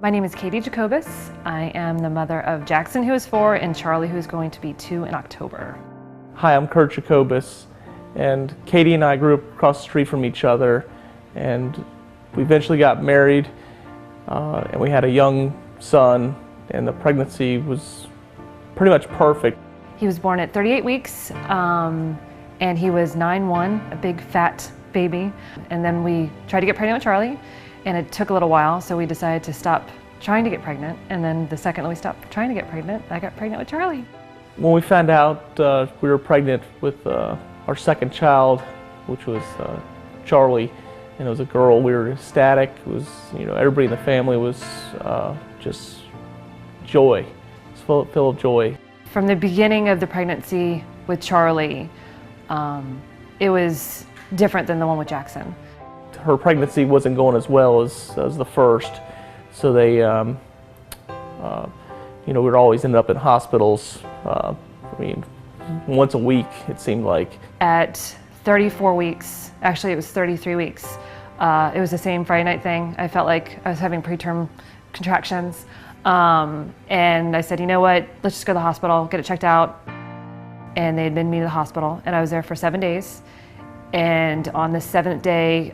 My name is Katie Jacobus. I am the mother of Jackson, who is 4, and Charlie, who is going to be 2 in October. Hi, I'm Kurt Jacobus, and Katie and I grew up across the street from each other, and we eventually got married, and we had a young son, and the pregnancy was pretty much perfect. He was born at 38 weeks, and he was 9'1", a big fat baby. And then we tried to get pregnant with Charlie, and it took a little while, so we decided to stop trying to get pregnant. And then the second that we stopped trying to get pregnant, I got pregnant with Charlie. When we found out we were pregnant with our second child, which was Charlie, and it was a girl, we were ecstatic. It was, everybody in the family was just joy. It was full of joy. From the beginning of the pregnancy with Charlie, it was different than the one with Jackson. Her pregnancy wasn't going as well as the first, so they, we'd always end up in hospitals. Once a week, it seemed like. At 34 weeks, actually it was 33 weeks, it was the same Friday night thing. I felt like I was having preterm contractions, and I said, you know what, let's just go to the hospital, get it checked out. And they admitted me to the hospital, and I was there for 7 days. And on the 7th day,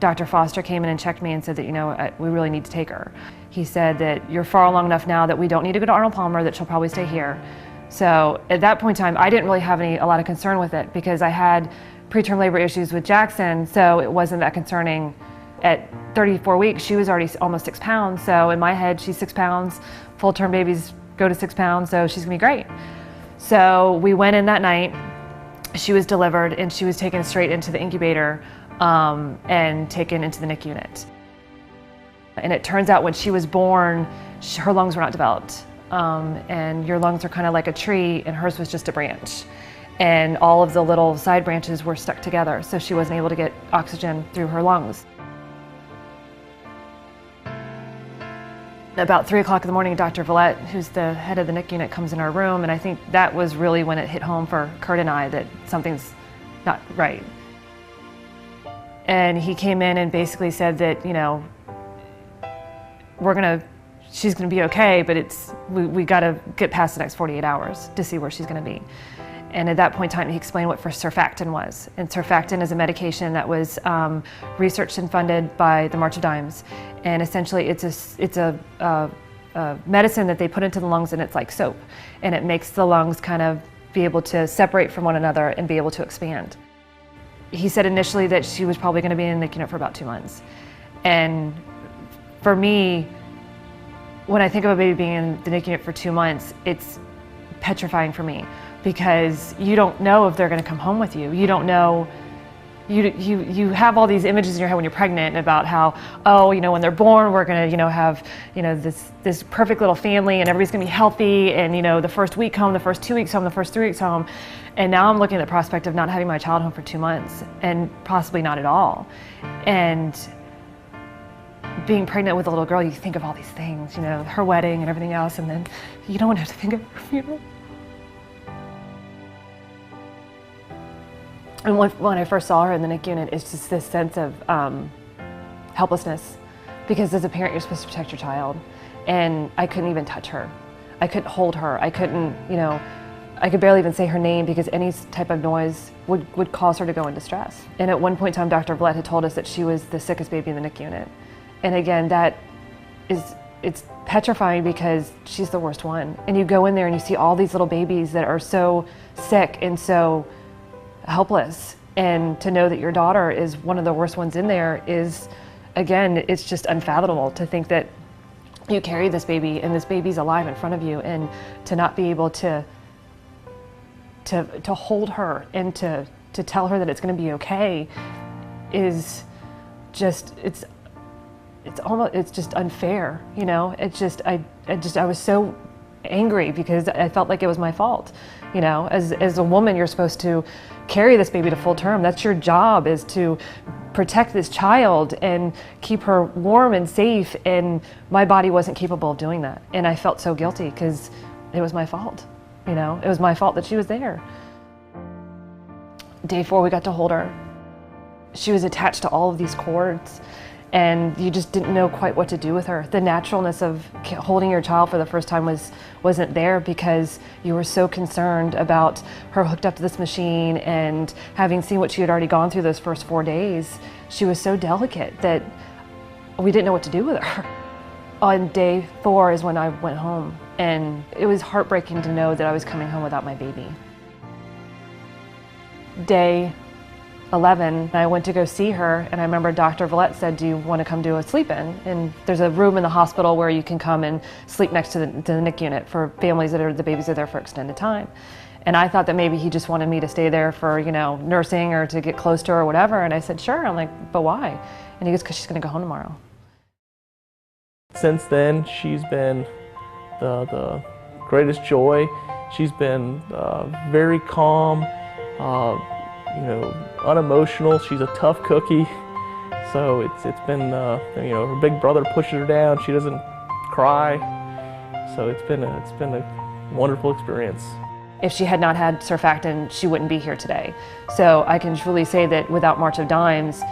Dr. Foster came in and checked me and said that, we really need to take her. He said that you're far along enough now that we don't need to go to Arnold Palmer, that she'll probably stay here. So at that point in time, I didn't really have a lot of concern with it because I had preterm labor issues with Jackson, so it wasn't that concerning. At 34 weeks, she was already almost 6 pounds, so in my head, she's 6 pounds. Full-term babies go to 6 pounds, so she's gonna be great. So we went in that night. She was delivered and she was taken straight into the incubator and taken into the NICU unit. And it turns out when she was born, her lungs were not developed. And your lungs are kind of like a tree, and hers was just a branch. And all of the little side branches were stuck together, so she wasn't able to get oxygen through her lungs. About 3 o'clock in the morning, Dr. Villette, who's the head of the NICU unit, comes in our room, and I think that was really when it hit home for Kurt and I that something's not right. And he came in and basically said that, she's gonna be okay, but we gotta get past the next 48 hours to see where she's gonna be. And at that point in time, he explained what surfactant was. And surfactant is a medication that was researched and funded by the March of Dimes. And essentially, it's a medicine that they put into the lungs, and it's like soap. And it makes the lungs kind of be able to separate from one another and be able to expand. He said initially that she was probably going to be in the NICU unit for about 2 months. And for me, when I think of a baby being in the NICU unit for 2 months, it's petrifying for me, because you don't know if they're going to come home with you. You don't know. You have all these images in your head when you're pregnant about how, when they're born, we're going to, have, this perfect little family, and everybody's going to be healthy, and, the first week home, the first 2 weeks home, the first 3 weeks home. And now I'm looking at the prospect of not having my child home for 2 months, and possibly not at all. And being pregnant with a little girl, you think of all these things, her wedding and everything else, and then you don't want to have to think of her funeral. And when I first saw her in the NICU unit, it's just this sense of helplessness, because as a parent, you're supposed to protect your child. And I couldn't even touch her. I couldn't hold her. I couldn't, I could barely even say her name, because any type of noise would cause her to go into stress. And at one point in time, Dr. Villette had told us that she was the sickest baby in the NICU unit. And again, it's petrifying, because she's the worst one. And you go in there and you see all these little babies that are so sick and so helpless, and to know that your daughter is one of the worst ones in there is, again, it's just unfathomable to think that you carry this baby and this baby's alive in front of you, and to not be able to hold her and to tell her that it's going to be okay is just, it's just unfair, I was so angry, because I felt like it was my fault. As a woman, you're supposed to carry this baby to full term. That's your job, is to protect this child and keep her warm and safe, and my body wasn't capable of doing that. And I felt so guilty, because it was my fault. It was my fault that she was there. Day 4, we got to hold her. She was attached to all of these cords, and you just didn't know quite what to do with her. The naturalness of holding your child for the first time wasn't there, because you were so concerned about her hooked up to this machine, and having seen what she had already gone through those first 4 days, she was so delicate that we didn't know what to do with her. On day 4 is when I went home, and it was heartbreaking to know that I was coming home without my baby. Day 11, I went to go see her, and I remember Dr. Villette said, "Do you want to come do a sleep-in?" And there's a room in the hospital where you can come and sleep next to the NICU unit for families that the babies are there for extended time. And I thought that maybe he just wanted me to stay there for, nursing or to get close to her or whatever. And I said, sure. I'm like, but why? And he goes, because she's going to go home tomorrow. Since then, she's been the greatest joy. She's been very calm, unemotional. She's a tough cookie. So it's been, her big brother pushes her down. She doesn't cry. So it's been a wonderful experience. If she had not had surfactant, she wouldn't be here today. So I can truly say that without March of Dimes,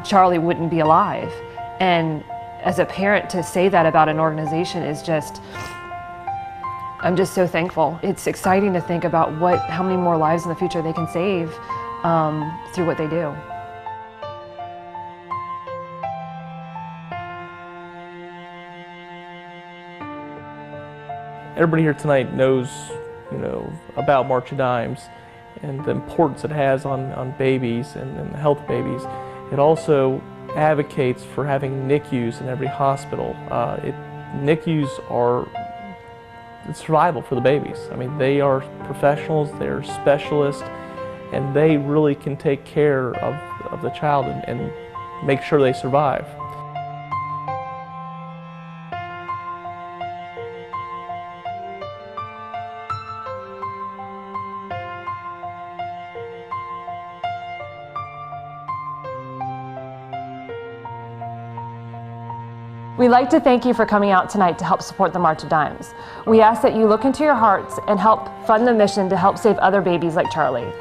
Charlie wouldn't be alive. And as a parent, to say that about an organization is just, I'm just so thankful. It's exciting to think about how many more lives in the future they can save through what they do. Everybody here tonight knows, about March of Dimes and the importance it has on babies and the health of babies. It also advocates for having NICUs in every hospital. NICUs are survival for the babies. I mean, they are professionals, they're specialists, and they really can take care of the child and make sure they survive. We'd like to thank you for coming out tonight to help support the March of Dimes. We ask that you look into your hearts and help fund the mission to help save other babies like Charlie.